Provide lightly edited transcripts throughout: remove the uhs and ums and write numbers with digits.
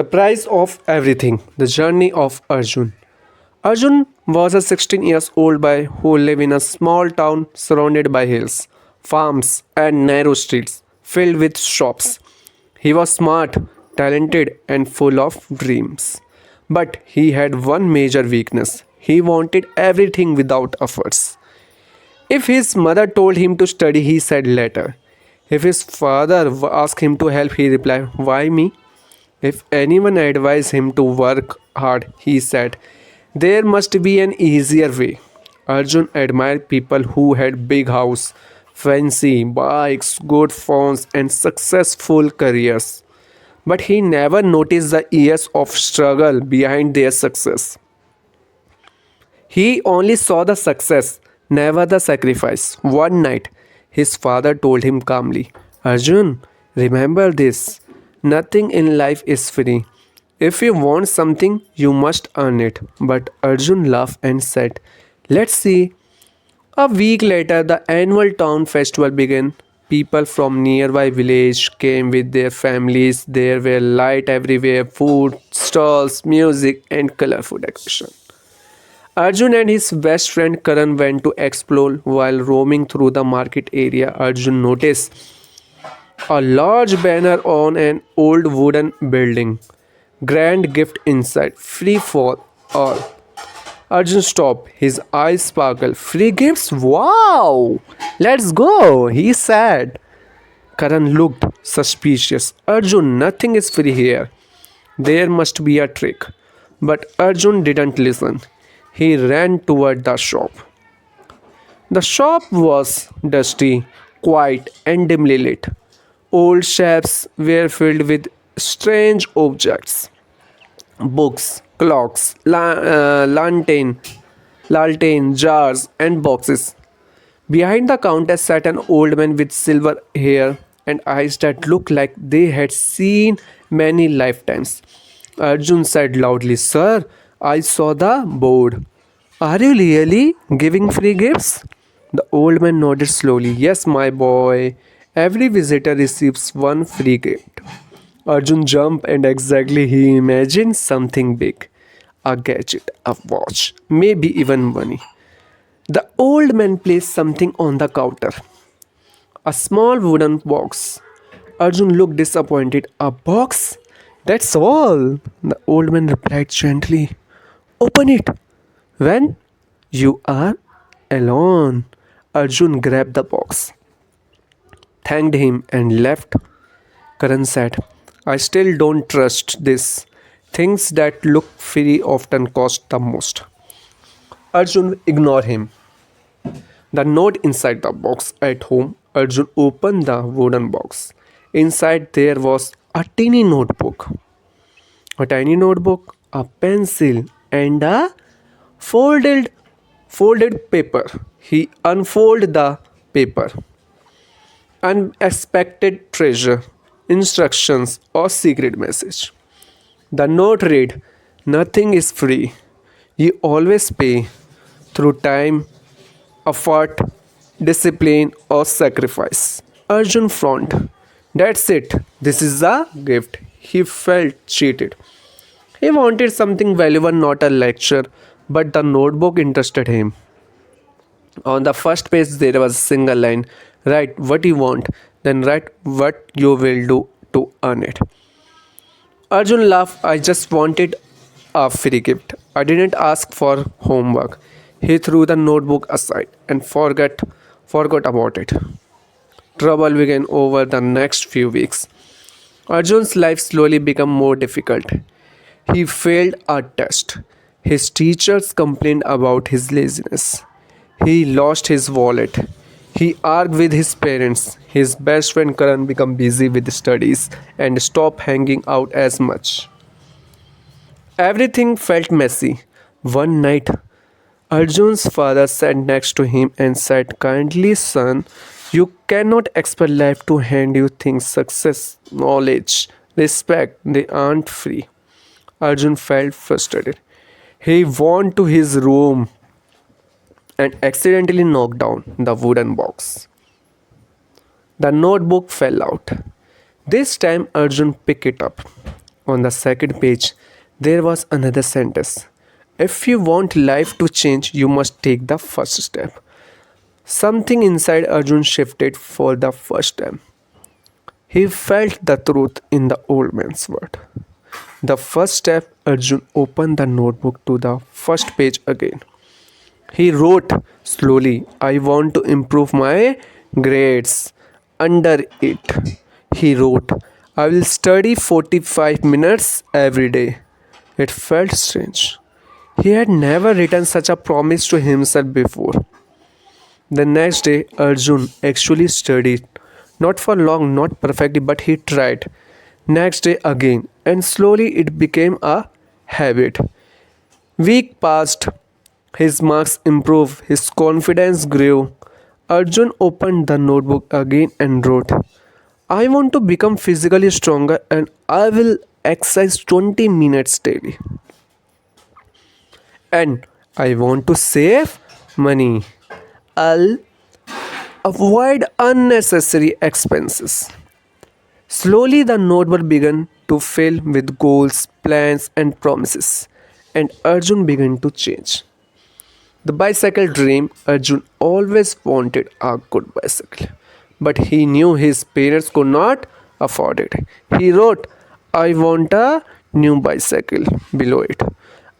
The Price of Everything, The Journey of Arjun. Arjun was a 16 years old boy who lived in a small town surrounded by hills, farms, and narrow streets filled with shops. He was smart, talented, and full of dreams. But he had one major weakness. He wanted everything without efforts. If his mother told him to study, he said later. If his father asked him to help, he replied, "Why me?" If anyone advised him to work hard, he said, "There must be an easier way." Arjun admired people who had big house, fancy bikes, good phones, and successful careers. But he never noticed the years of struggle behind their success. He only saw the success, never the sacrifice. One night, his father told him calmly, "Arjun, remember this. Nothing in life is free. If you want something, you must earn it." But Arjun laughed and said, "Let's see." A week later, the annual town festival began. People from nearby village came with their families. There were light everywhere, food, stalls, music, and colorful decoration. Arjun and his best friend Karan went to explore. While roaming through the market area, Arjun noticed a large banner on an old wooden building. Grand gift inside, free for all. Arjun stopped, his eyes sparkled. "Free gifts? Wow! Let's go," he said. Karan looked suspicious. "Arjun, nothing is free here. There must be a trick." But Arjun didn't listen. He ran toward the shop. The shop was dusty, quiet, and dimly lit. Old shelves were filled with strange objects: books, clocks, lantern, jars, and boxes. Behind the counter sat an old man with silver hair and eyes that looked like they had seen many lifetimes. Arjun said loudly, "Sir, I saw the board. Are you really giving free gifts?" The old man nodded slowly. "Yes, my boy. Every visitor receives one free gift." Arjun jumped, and exactly he imagined something big: a gadget, a watch, maybe even money. The old man placed something on the counter: a small wooden box. Arjun looked disappointed. "A box? That's all." The old man replied gently, "Open it when you are alone." Arjun grabbed the box, thanked him, and left. Karan said, "I still don't trust this. Things that look free often cost the most." Arjun ignored him. The note inside the box at home. Arjun opened the wooden box. Inside there was a teeny notebook. A tiny notebook, a pencil, and a folded folded paper. He unfolded the paper. Unexpected treasure, instructions, or secret message. The note read, "Nothing is free. You always pay through time, effort, discipline, or sacrifice." Arjun frowned. "That's it. This is a gift." He felt cheated. He wanted something valuable, not a lecture, but the notebook interested him. On the first page, there was a single line: "Write what you want, then write what you will do to earn it." Arjun laughed. "I just wanted a free gift. I didn't ask for homework." He threw the notebook aside and forgot about it. Trouble began over the next few weeks. Arjun's life slowly became more difficult. He failed a test. His teachers complained about his laziness. He lost his wallet. He argued with his parents. His best friend Karan became busy with studies and stopped hanging out as much. Everything felt messy. One night, Arjun's father sat next to him and said kindly, "Son, you cannot expect life to hand you things: success, knowledge, respect. They aren't free." Arjun felt frustrated. He went to his room and accidentally knocked down the wooden box. The notebook fell out. This time Arjun picked it up. On the second page, there was another sentence. If you want life to change, you must take the first step. Something inside Arjun shifted for the first time. He felt the truth in the old man's word. The first step, Arjun opened the notebook to the first page again. He wrote slowly, I want to improve my grades. Under it, he wrote, I will study 45 minutes every day. It felt strange. He had never written such a promise to himself before. The next day, Arjun actually studied. Not for long, not perfectly, but he tried. Next day again, and slowly it became a habit. Week passed, his marks improved, his confidence grew. Arjun opened the notebook again and wrote, I want to become physically stronger and I will exercise 20 minutes daily. And I want to save money. I'll avoid unnecessary expenses. Slowly, the notebook began to fill with goals, plans, and promises, and Arjun began to change. The bicycle dream, Arjun always wanted a good bicycle, but he knew his parents could not afford it. He wrote, I want a new bicycle below it.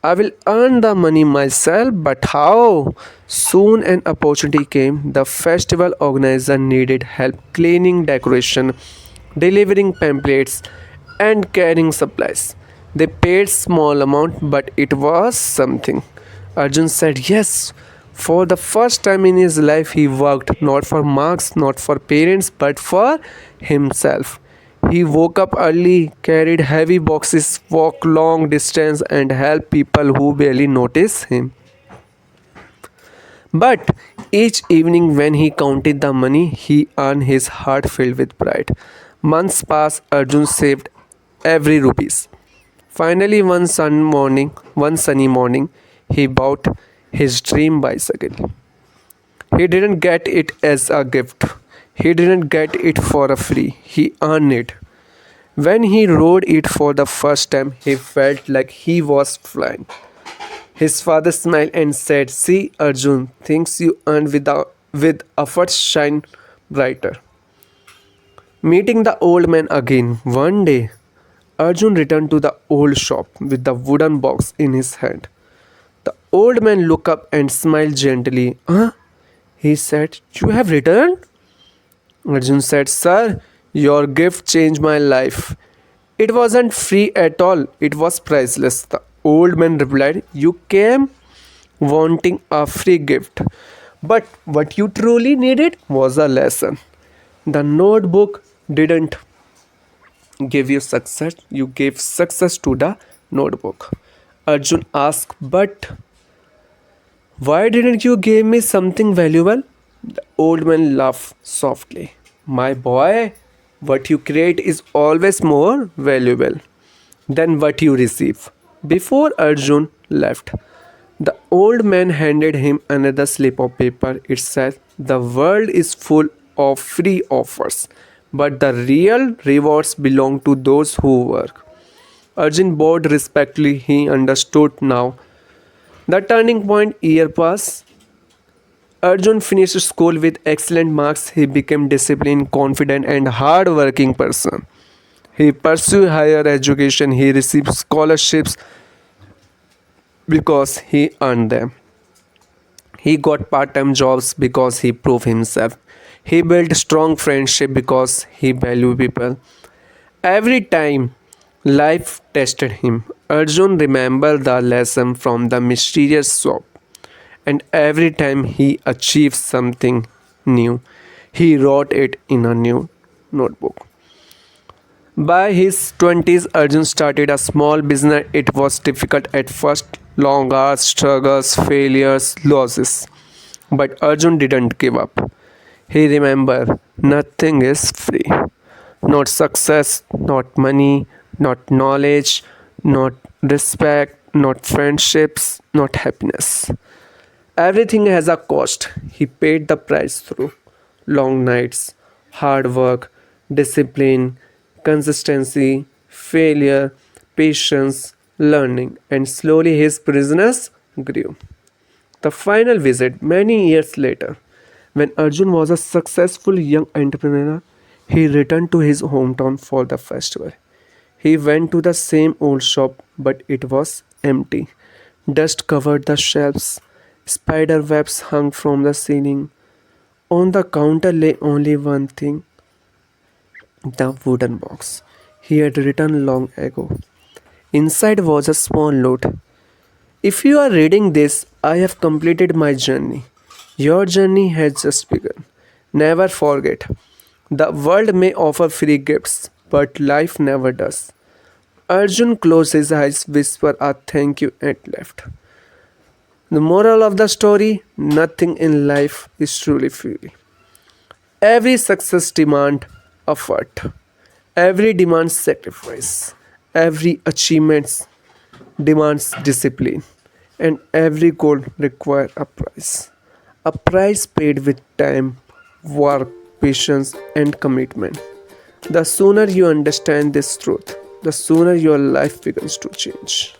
I will earn the money myself, but how? Soon an opportunity came. The festival organizer needed help cleaning decoration, delivering pamphlets, and carrying supplies. They paid small amount, but it was something. Arjun said yes. For the first time in his life, he worked not for marks, not for parents, but for himself. He woke up early, carried heavy boxes, walked long distance, and helped people who barely noticed him. But each evening, when he counted the money, he earned his heart filled with pride. Months passed, Arjun saved every rupees. Finally, one sunny morning, he bought his dream bicycle. He didn't get it as a gift. He didn't get it for a free. He earned it. When he rode it for the first time, he felt like he was flying. His father smiled and said, see, Arjun, things you earn with efforts shine brighter. Meeting the old man again one day, Arjun returned to the old shop with the wooden box in his hand. The old man looked up and smiled gently. Huh? He said, you have returned? Arjun said, sir, your gift changed my life. It wasn't free at all, it was priceless. The old man replied, you came wanting a free gift. But what you truly needed was a lesson. The notebook didn't give you success, you gave success to the notebook. Arjun asked, but why didn't you give me something valuable? The old man laughed softly. My boy, what you create is always more valuable than what you receive. Before Arjun left, the old man handed him another slip of paper. It said, the world is full of free offers, but the real rewards belong to those who work. Arjun bowed respectfully. He understood now. The turning point year passed. Arjun finished school with excellent marks. He became disciplined, confident, and hard-working person. He pursued higher education. He received scholarships because he earned them. He got part-time jobs because he proved himself. He built strong friendship because he valued people. Every time life tested him, Arjun remembered the lesson from the mysterious shop. And every time he achieved something new, he wrote it in a new notebook. By his 20s, Arjun started a small business. It was difficult at first, long hours, struggles, failures, losses. But Arjun didn't give up. He remembered nothing is free. Not success, not money, not knowledge, not respect, not friendships, not happiness. Everything has a cost. He paid the price through long nights, hard work, discipline, consistency, failure, patience, learning, and slowly his business grew. The final visit, many years later, when Arjun was a successful young entrepreneur, he returned to his hometown for the festival. He went to the same old shop, but it was empty. Dust covered the shelves, spider webs hung from the ceiling. On the counter lay only one thing, the wooden box he had written long ago. Inside was a small note. If you are reading this, I have completed my journey. Your journey has just begun. Never forget, the world may offer free gifts, but life never does. Arjun closed his eyes, whispered a thank you, and left. The moral of the story, nothing in life is truly free. Every success demands effort. Every demands sacrifice. Every achievement demands discipline. And every goal requires a price. A price paid with time, work, patience, and commitment. The sooner you understand this truth, the sooner your life begins to change.